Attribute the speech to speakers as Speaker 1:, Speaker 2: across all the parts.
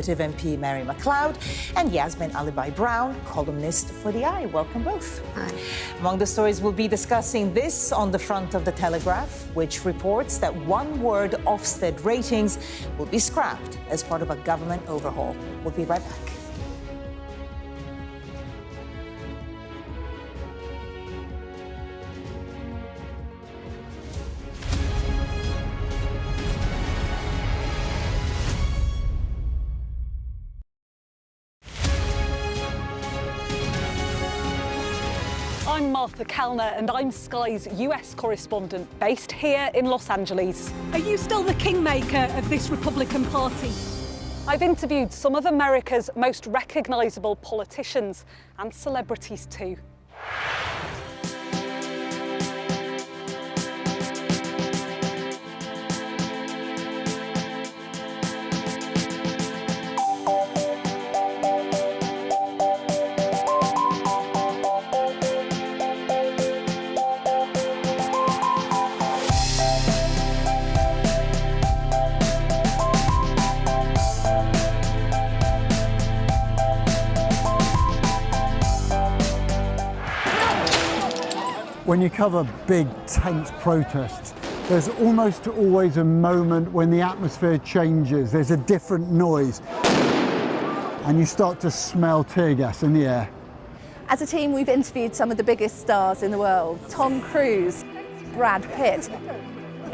Speaker 1: MP Mary Macleod and Yasmin Alibhai-Brown, columnist for The Eye. Welcome both.
Speaker 2: Hi.
Speaker 1: Among the stories we'll be discussing this on the front of the Telegraph, which reports that one-word Ofsted ratings will be scrapped as part of a government overhaul. We'll be right back.
Speaker 3: I'm Martha Kellner and I'm Sky's US correspondent based here in Los Angeles.
Speaker 4: Are you still the kingmaker of this Republican Party?
Speaker 3: I've interviewed some of America's most recognisable politicians and celebrities too.
Speaker 5: When you cover big, tense protests, there's almost always a moment when the atmosphere changes. There's a different noise, and you start to smell tear gas in the air.
Speaker 2: As a team, we've interviewed some of the biggest stars in the world. Tom Cruise, Brad Pitt.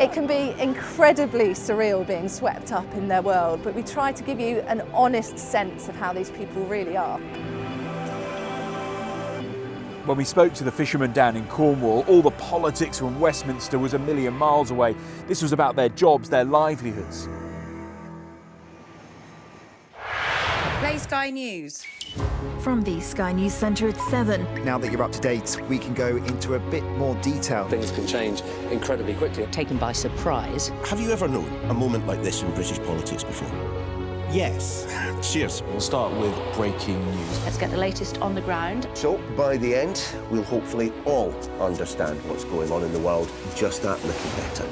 Speaker 2: It can be incredibly surreal being swept up in their world, but we try to give you an honest sense of how these people really are.
Speaker 6: When we spoke to the fishermen down in Cornwall, all the politics from Westminster was a million miles away. This was about their jobs, their livelihoods.
Speaker 7: Play Sky News.
Speaker 8: From the Sky News Centre at 7.
Speaker 9: Now that you're up to date, we can go into a bit more detail.
Speaker 10: Things can change incredibly quickly.
Speaker 11: Taken by surprise.
Speaker 12: Have you ever known a moment like this in British politics before? Yes. Cheers.
Speaker 6: We'll start with breaking news.
Speaker 11: Let's get the latest on the ground.
Speaker 13: So, by the end, we'll hopefully all understand what's going on in the world just that little better.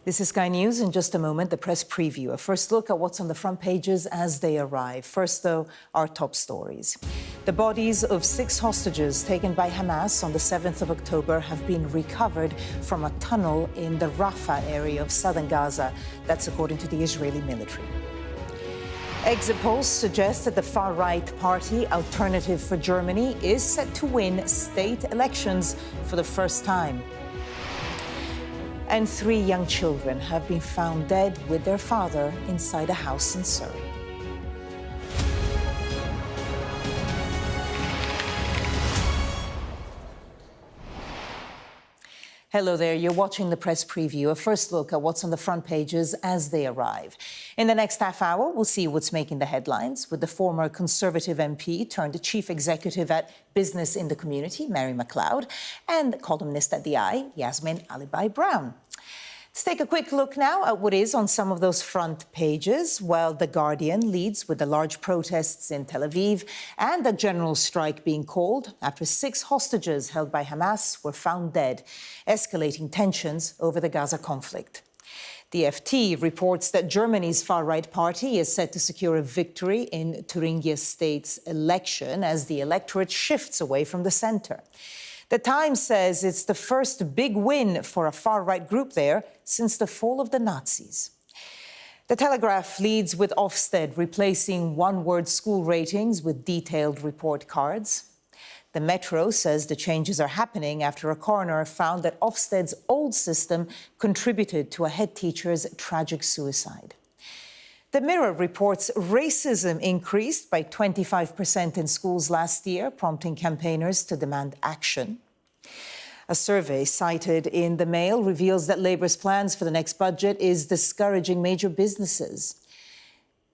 Speaker 1: This is Sky News. In just a moment, the press preview. A first look at what's on the front pages as they arrive. First, though, our top stories. The bodies of 6 hostages taken by Hamas on the 7th of October have been recovered from a tunnel in the Rafah area of southern Gaza. That's according to the Israeli military. Exit polls suggest that the far-right party, Alternative for Germany, is set to win state elections for the first time. And 3 young children have been found dead with their father inside a house in Surrey. Hello there, you're watching the press preview, a first look at what's on the front pages as they arrive. In the next half hour, we'll see what's making the headlines with the former Conservative MP turned chief executive at Business in the Community, Mary Macleod, and columnist at The Eye, Yasmin Alibhai-Brown. Let's take a quick look now at what is on some of those front pages. Well, The Guardian leads with the large protests in Tel Aviv and a general strike being called after 6 hostages held by Hamas were found dead, escalating tensions over the Gaza conflict. The FT reports that Germany's far-right party is set to secure a victory in Thuringia State's election as the electorate shifts away from the centre. The Times says it's the first big win for a far-right group there since the fall of the Nazis. The Telegraph leads with Ofsted replacing one-word school ratings with detailed report cards. The Metro says the changes are happening after a coroner found that Ofsted's old system contributed to a head teacher's tragic suicide. The Mirror reports racism increased by 25% in schools last year, prompting campaigners to demand action. A survey cited in the Mail reveals that Labour's plans for the next budget is discouraging major businesses.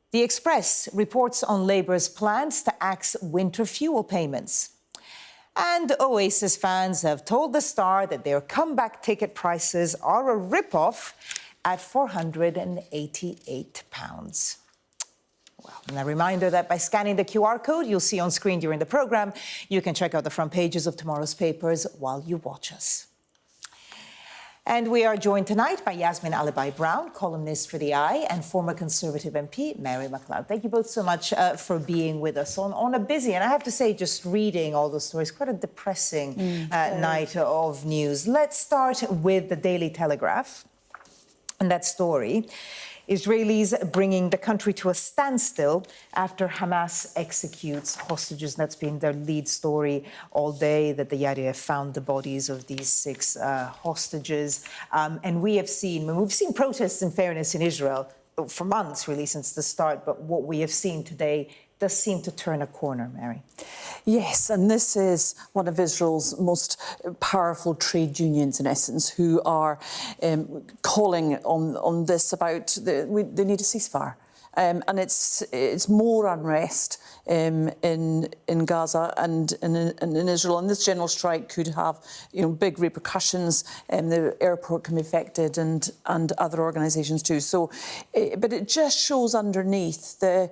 Speaker 1: The Express reports on Labour's plans to axe winter fuel payments. And Oasis fans have told The Star that their comeback ticket prices are a rip-off at £488. Well, and a reminder that by scanning the QR code you'll see on screen during the programme, you can check out the front pages of tomorrow's papers while you watch us. And we are joined tonight by Yasmin Alibhai-Brown, columnist for The Eye, and former Conservative MP Mary Macleod. Thank you both so much for being with us on a busy, and I have to say, just reading all those stories, quite a depressing night of news. Let's start with the Daily Telegraph. And that story, Israelis bringing the country to a standstill after Hamas executes hostages. That's been their lead story all day, that the Yadeh found the bodies of these 6 hostages. And we've seen protests, in fairness, in Israel for months, really, since the start. But what we have seen today does seem to turn a corner, Mary.
Speaker 14: Yes, and this is one of Israel's most powerful trade unions, in essence, who are calling on this about they need a ceasefire. And it's more unrest in Gaza and in Israel. And this general strike could have, big repercussions. The airport can be affected and other organisations too. So, but it just shows underneath the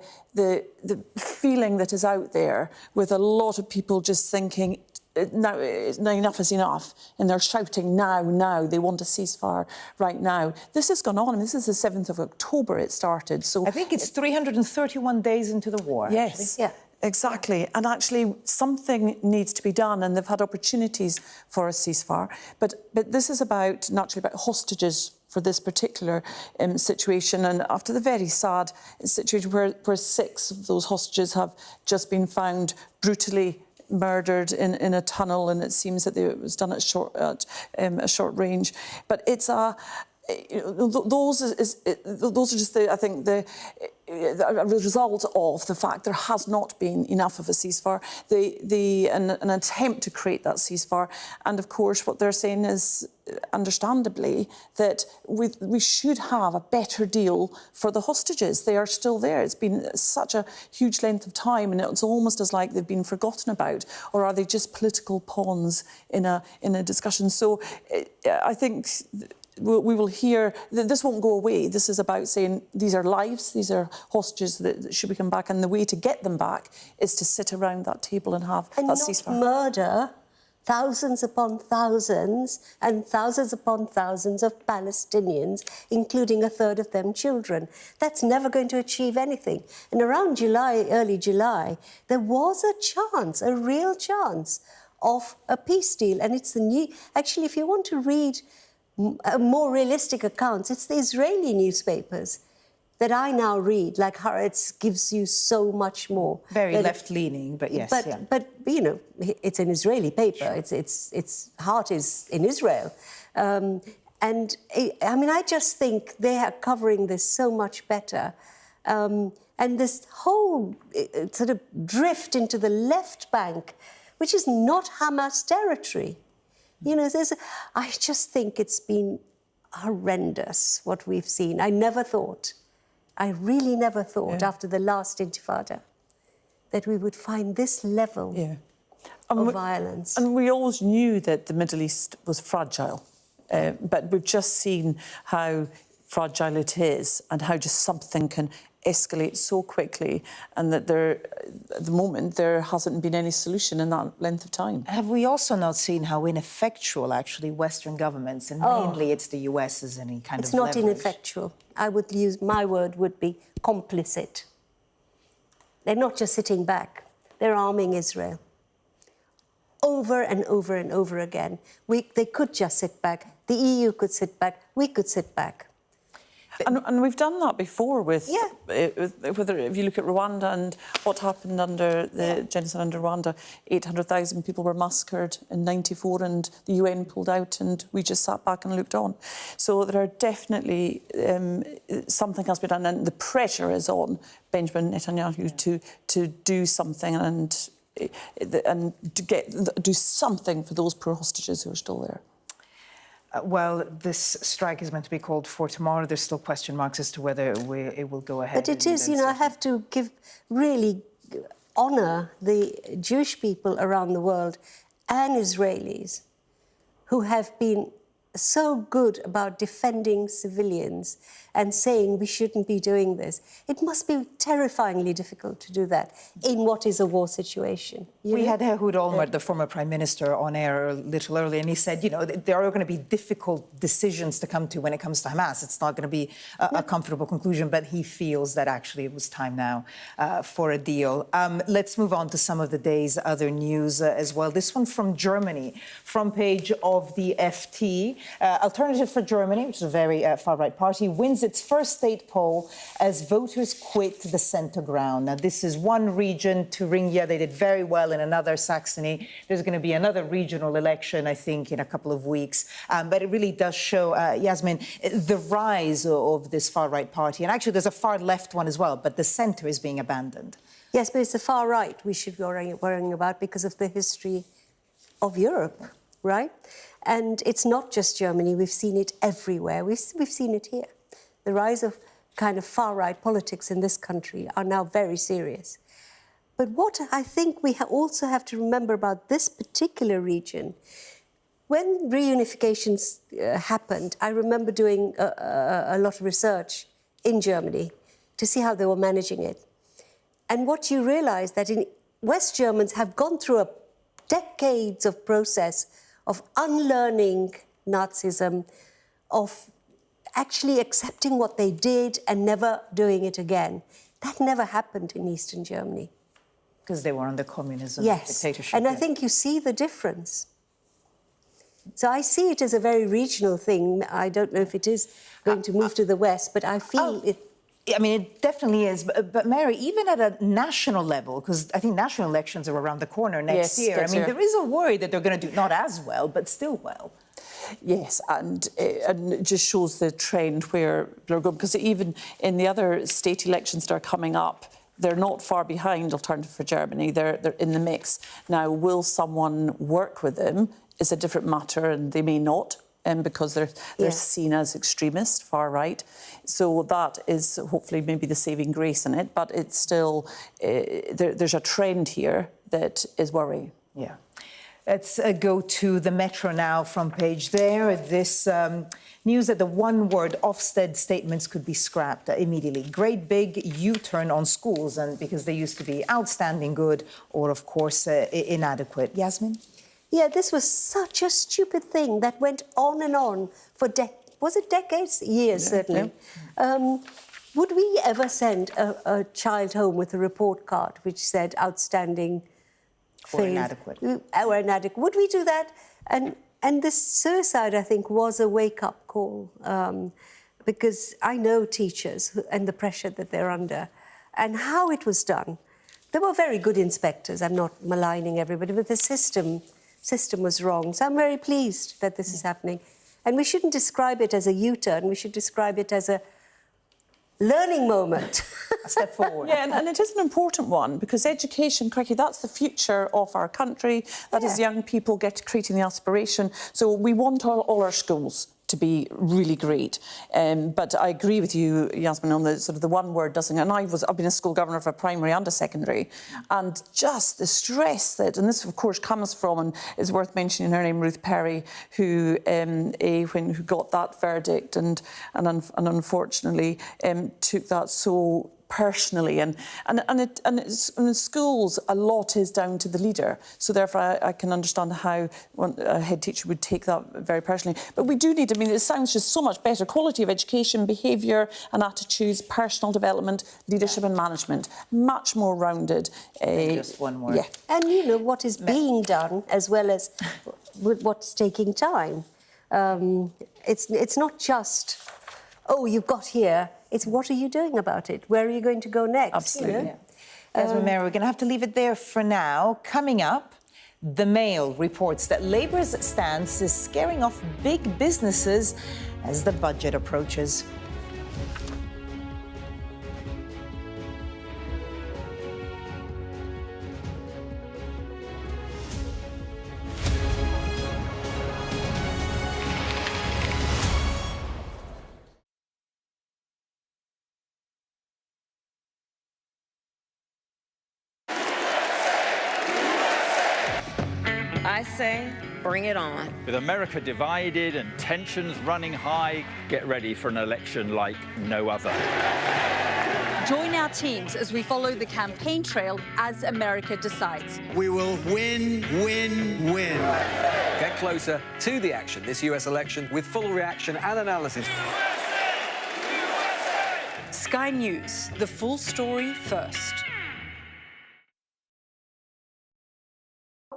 Speaker 14: feeling that is out there with a lot of people just thinking, now enough is enough, and they're shouting now, they want a ceasefire right now. This has gone on. I mean, this is the 7th of October it started. So
Speaker 1: I think it's 331 days into the war.
Speaker 14: Yes,
Speaker 1: actually.
Speaker 14: Yeah. Exactly. And actually something needs to be done, and they've had opportunities for a ceasefire. But this is naturally about hostages for this particular situation, and after the very sad situation where 6 of those hostages have just been found brutally murdered in a tunnel, and it seems that it was done at a short range. But it's those are just the result of the fact there has not been enough of a ceasefire, an attempt to create that ceasefire. And of course what they're saying is, understandably, that we should have a better deal for the hostages. They are still there. It's been such a huge length of time, and it's almost as like they've been forgotten about, or are they just political pawns in a discussion? So I think we will hear that this won't go away. This is about saying these are lives, these are hostages that should be come back, and the way to get them back is to sit around that table and have that ceasefire.
Speaker 15: And not murder thousands upon thousands and thousands upon thousands of Palestinians, including a third of them children. That's never going to achieve anything. And around early July, there was a chance, a real chance of a peace deal. And it's actually, if you want to read more realistic accounts, it's the Israeli newspapers that I now read, like Haaretz gives you so much more.
Speaker 1: Very left-leaning, but yes.
Speaker 15: But it's an Israeli paper. Sure. Its heart is in Israel. I just think they are covering this so much better. And this whole sort of drift into the left bank, which is not Hamas territory. You know, I just think it's been horrendous what we've seen. I really never thought after the last Intifada that we would find this level of violence.
Speaker 14: And we always knew that the Middle East was fragile, but we've just seen how fragile it is and how just something can escalate so quickly, and that at the moment there hasn't been any solution in that length of time.
Speaker 1: Have we also not seen how ineffectual actually Western governments, and mainly it's the US, is any kind
Speaker 15: of
Speaker 1: leverage?
Speaker 15: It's not ineffectual. I would use, my word would be complicit. They're not just sitting back, they're arming Israel. Over and over and over again. They could just sit back. The EU could sit back. We could sit back.
Speaker 14: And we've done that before with whether if you look at Rwanda and what happened under the genocide under Rwanda, 800,000 people were massacred in '94, and the UN pulled out, and we just sat back and looked on. So there are definitely something has been done, and the pressure is on Benjamin Netanyahu to do something and to do something for those poor hostages who are still there.
Speaker 1: Well, this strike is meant to be called for tomorrow. There's still question marks as to whether it will go ahead.
Speaker 15: But it is, you know, I have to really honour the Jewish people around the world and Israelis who have been so good about defending civilians and saying we shouldn't be doing this. It must be terrifyingly difficult to do that in what is a war situation.
Speaker 1: We had Ehud Olmert, the former Prime Minister, on air a little earlier, and he said, you know, there are going to be difficult decisions to come to when it comes to Hamas. It's not going to be a comfortable conclusion, but he feels that actually it was time now for a deal. Let's move on to some of the day's other news as well. This one from Germany, front page of the FT. Alternative for Germany, which is a very far-right party, wins its first state poll as voters quit the centre ground. Now, this is one region, Thuringia, they did very well in another, Saxony. There's going to be another regional election, I think, in a couple of weeks. But it really does show, Yasmin, the rise of this far-right party. And actually, there's a far-left one as well, but the centre is being abandoned.
Speaker 15: Yes, but it's the far-right we should be worrying about because of the history of Europe, right? And it's not just Germany. We've seen it everywhere. We've seen it here. The rise of kind of far-right politics in this country are now very serious. But what I think we also have to remember about this particular region, when reunifications happened, I remember doing a lot of research in Germany to see how they were managing it. And what you realise that West Germans have gone through decades of process of unlearning Nazism, of actually accepting what they did and never doing it again. That never happened in Eastern Germany.
Speaker 1: Because they were under communism, dictatorship.
Speaker 15: And I think you see the difference. So I see it as a very regional thing. I don't know if it is going to move to the West, but I feel it...
Speaker 1: I mean, it definitely is. But Mary, even at a national level, because I think national elections are around the corner next year, I mean, there is a worry that they're going to do not as well, but still well.
Speaker 14: Yes, and it just shows the trend where they're going, because even in the other state elections that are coming up, they're not far behind Alternative for Germany. They're in the mix. Now, will someone work with them is a different matter, and they may not, because they're seen as extremist, far right. So that is hopefully maybe the saving grace in it, but it's still, there's a trend here that is worrying.
Speaker 1: Yeah. Let's go to the Metro now, front page there. This news that the one-word Ofsted statements could be scrapped immediately. Great big U-turn on schools, and because they used to be outstanding good or, of course, inadequate. Yasmin?
Speaker 15: Yeah, this was such a stupid thing that went on for was it decades? Years, certainly. Yeah. Would we ever send a child home with a report card which said outstanding...
Speaker 1: Or inadequate.
Speaker 15: Or inadequate. Would we do that? And this suicide, I think, was a wake-up call because I know teachers and the pressure that they're under and how it was done. There were very good inspectors. I'm not maligning everybody, but the system was wrong. So I'm very pleased that this is happening. And we shouldn't describe it as a U-turn. We should describe it as learning moment.
Speaker 1: A step forward.
Speaker 14: Yeah, and it is an important one because education, Craigie, that's the future of our country. That is young people creating the aspiration. So we want all our schools to be really great. But I agree with you, Yasmin, on the sort of the one word doesn't. And I've been a school governor for primary and a secondary, and just the stress that, and this of course comes from, and is worth mentioning her name, Ruth Perry, who who got that verdict and unfortunately took that so personally, and in schools a lot is down to the leader, so therefore I can understand how a head teacher would take that very personally. But we do need, I mean, it sounds just so much better, quality of education, behaviour and attitudes, personal development, leadership and management, much more rounded.
Speaker 1: Just one word.
Speaker 15: Yeah. And you know what is being done as well as what's taking time. It's not just, oh, you've got here. It's what are you doing about it? Where are you going to go next?
Speaker 14: Absolutely.
Speaker 15: You know?
Speaker 1: Yasmin, Mary, we're going to have to leave it there for now. Coming up, The Mail reports that Labour's stance is scaring off big businesses as the budget approaches.
Speaker 7: I say, bring it on.
Speaker 16: With America divided and tensions running high, get ready for an election like no other.
Speaker 17: Join our teams as we follow the campaign trail as America decides.
Speaker 18: We will win, win, win.
Speaker 10: Get closer to the action this US election with full reaction and analysis.
Speaker 17: Sky News, the full story first.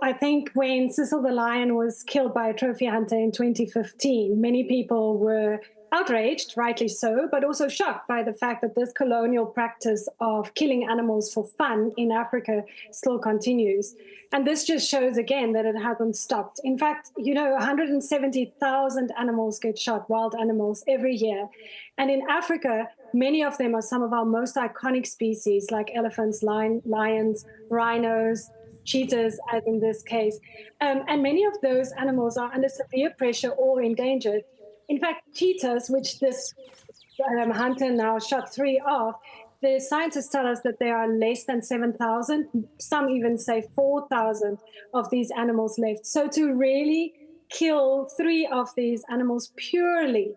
Speaker 4: I think when Cecil the Lion was killed by a trophy hunter in 2015, many people were outraged, rightly so, but also shocked by the fact that this colonial practice of killing animals for fun in Africa still continues. And this just shows again that it hasn't stopped. In fact, 170,000 animals get shot, wild animals, every year. And in Africa, many of them are some of our most iconic species, like elephants, lions, rhinos, cheetahs, as in this case. And many of those animals are under severe pressure or endangered. In fact, cheetahs, which this hunter now shot 3 of, the scientists tell us that there are less than 7,000, some even say 4,000 of these animals left. So to really kill 3 of these animals purely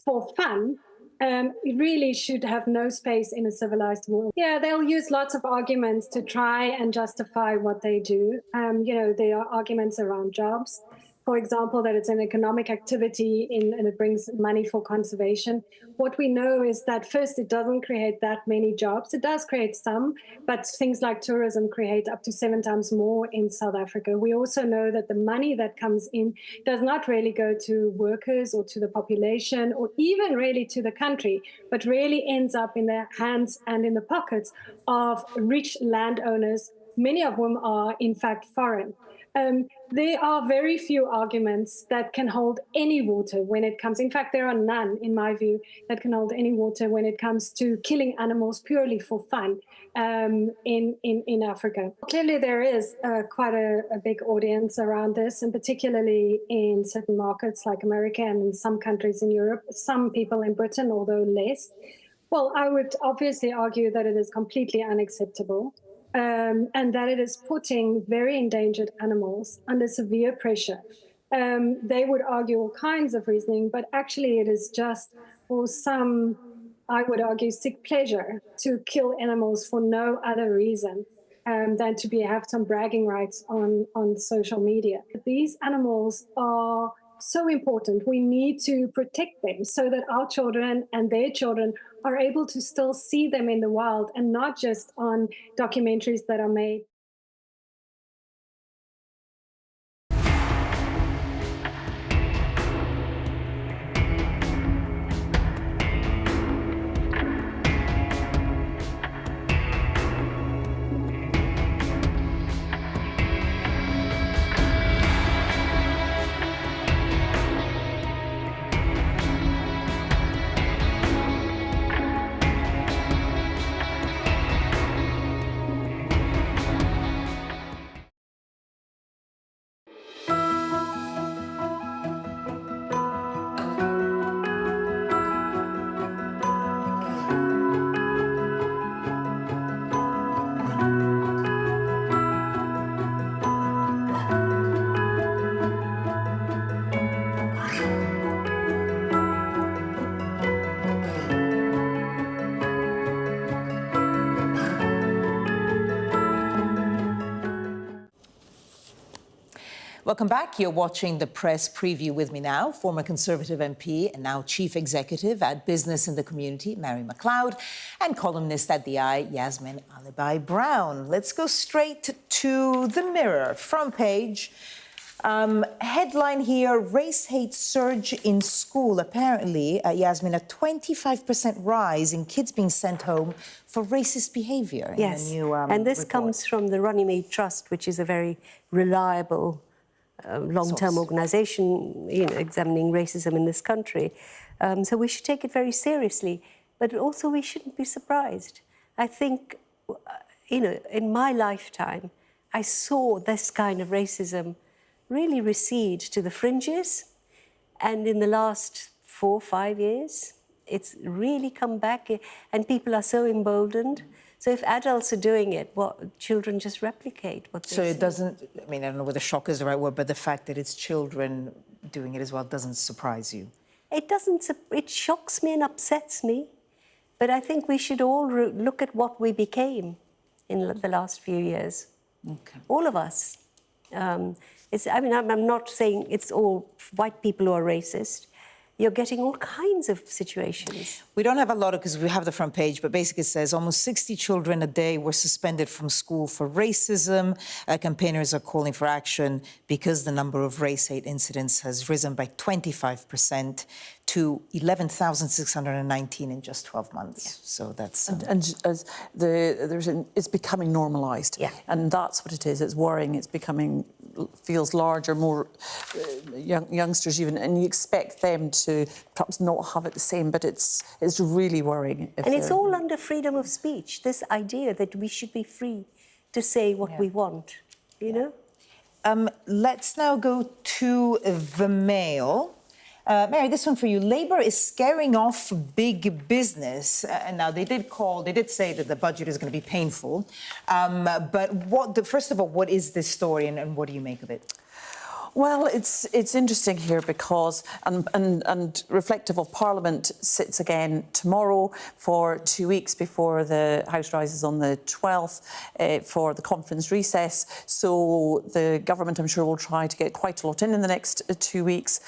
Speaker 4: for fun, it really should have no space in a civilized world. Yeah, they'll use lots of arguments to try and justify what they do. There are arguments around jobs. For example, that it's an economic activity and it brings money for conservation. What we know is that first, it doesn't create that many jobs. It does create some, but things like tourism create up to 7 times more in South Africa. We also know that the money that comes in does not really go to workers or to the population or even really to the country, but really ends up in the hands and in the pockets of rich landowners, many of whom are in fact foreign. There are very few arguments that can hold any water when it comes. In fact, there are none, in my view, that can hold any water when it comes to killing animals purely for fun in Africa. Clearly, there is quite a big audience around this, and particularly in certain markets like America and in some countries in Europe, some people in Britain, although less. Well, I would obviously argue that it is completely unacceptable. And that it is putting very endangered animals under severe pressure. They would argue all kinds of reasoning, but actually it is just for some, I would argue, sick pleasure to kill animals for no other reason than to have some bragging rights on social media. These animals are so important. We need to protect them so that our children and their children are able to still see them in the wild and not just on documentaries that are made.
Speaker 1: Welcome back. You're watching the press preview with me now. Former Conservative MP and now Chief Executive at Business in the Community, Mary Macleod, and columnist at The Eye, Yasmin Alibhai-Brown. Let's go straight to the Mirror. Front page. Headline here, race hate surge in school. Apparently, Yasmin, a 25% rise in kids being sent home for racist behaviour.
Speaker 15: Yes,
Speaker 1: in the new,
Speaker 15: and this
Speaker 1: report.
Speaker 15: comes from the Runnymede Trust, which is a very reliable long-term organisation, examining racism in this country. So we should take it very seriously, but also we shouldn't be surprised. I think, in my lifetime, I saw this kind of racism really recede to the fringes, and in the last 4 or 5 years, it's really come back, and people are so emboldened. So if adults are doing it, children just replicate what they
Speaker 1: So
Speaker 15: see.
Speaker 1: it doesn't, I don't know whether shock is the right word, but the fact that it's children doing it as well doesn't surprise you?
Speaker 15: It doesn't, it shocks me and upsets me, but I think we should all look at what we became in the last few years.
Speaker 1: Okay.
Speaker 15: All of us. I'm not saying it's all white people who are racist. You're getting all kinds of situations.
Speaker 1: We don't have a lot because we have the front page, but basically it says almost 60 children a day were suspended from school for racism. Campaigners are calling for action because the number of race hate incidents has risen by 25% to 11,619 in just 12 months. Yeah. So that's...
Speaker 14: It's becoming normalised.
Speaker 15: Yeah.
Speaker 14: And that's what it is. It's worrying. It's becoming, feels larger, more youngsters even, and you expect them to perhaps not have it the same, but it's really worrying.
Speaker 15: And it's all under freedom of speech, this idea that we should be free to say what we want, you know?
Speaker 1: Let's now go to the Mail. Mary, this one for you. Labour is scaring off big business. And now they did say that the budget is going to be painful. But first of all, what is this story and what do you make of it?
Speaker 14: Well, it's interesting here because, and reflective of Parliament, sits again tomorrow for 2 weeks before the House rises on the 12th for the conference recess. So the government, I'm sure, will try to get quite a lot in the next 2 weeks.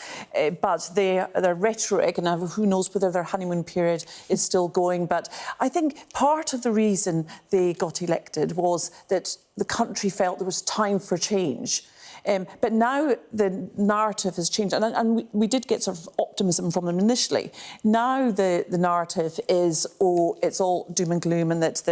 Speaker 14: But their rhetoric, and who knows whether their honeymoon period is still going. But I think part of the reason they got elected was that the country felt there was time for change. But now the narrative has changed, and we did get sort of optimism from them initially. Now the narrative is, it's all doom and gloom, and that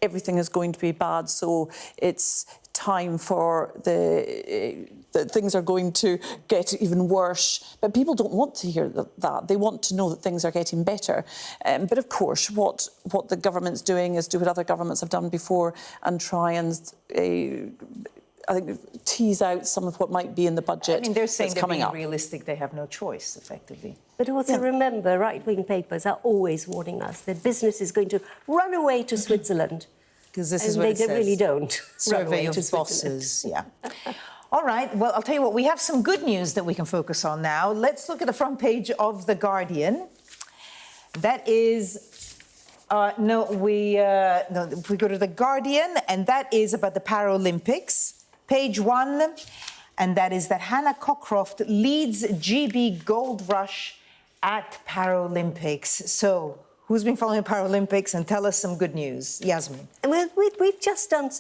Speaker 14: everything is going to be bad. So it's time for that things are going to get even worse. But people don't want to hear that. They want to know that things are getting better. But of course, what the government's doing is do what other governments have done before and try and I think tease out some of what might be in the budget.
Speaker 1: They're saying they're being
Speaker 14: up.
Speaker 1: realistic. They have no choice, effectively.
Speaker 15: But also remember, right-wing papers are always warning us that business is going to run away to Switzerland.
Speaker 1: Because this is what it says.
Speaker 15: They really don't.
Speaker 1: Survey of bosses, yeah. All right, well, I'll tell you what, we have some good news that we can focus on now. Let's look at the front page of The Guardian. That is... if we go to The Guardian, and that is about the Paralympics. Page 1, and that is that Hannah Cockcroft leads GB gold rush at Paralympics. So, who's been following Paralympics, and tell us some good news, Yasmin?
Speaker 15: Well,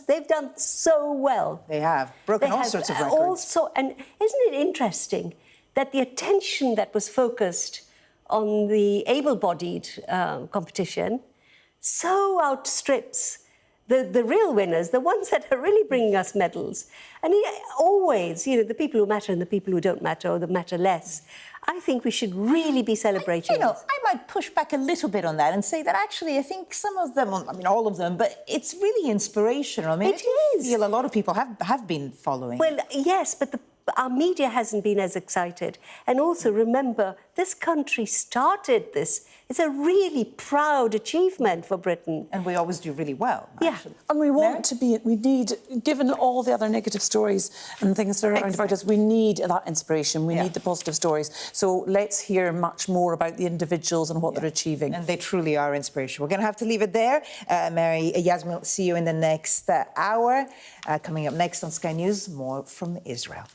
Speaker 15: they've done so well.
Speaker 1: They have broken all sorts of records.
Speaker 15: And isn't it interesting that the attention that was focused on the able-bodied competition so outstrips the real winners, the ones that are really bringing us medals. And always, the people who matter and the people who don't matter, or that matter less. I think we should really be celebrating.
Speaker 1: I might push back a little bit on that and say that actually I think some of them, all of them, but it's really inspirational.
Speaker 15: It is.
Speaker 1: I feel a lot of people have been following.
Speaker 15: Well, yes, but our media hasn't been as excited. And also remember, this country started this. It's a really proud achievement for Britain.
Speaker 1: And we always do really well, actually.
Speaker 14: Yeah. And we want we need, given all the other negative stories and things that are around about us, we need that inspiration. We need the positive stories. So let's hear much more about the individuals and what they're achieving.
Speaker 1: And they truly are inspirational. We're going to have to leave it there. Mary, Yasmin, see you in the next hour. Coming up next on Sky News, more from Israel.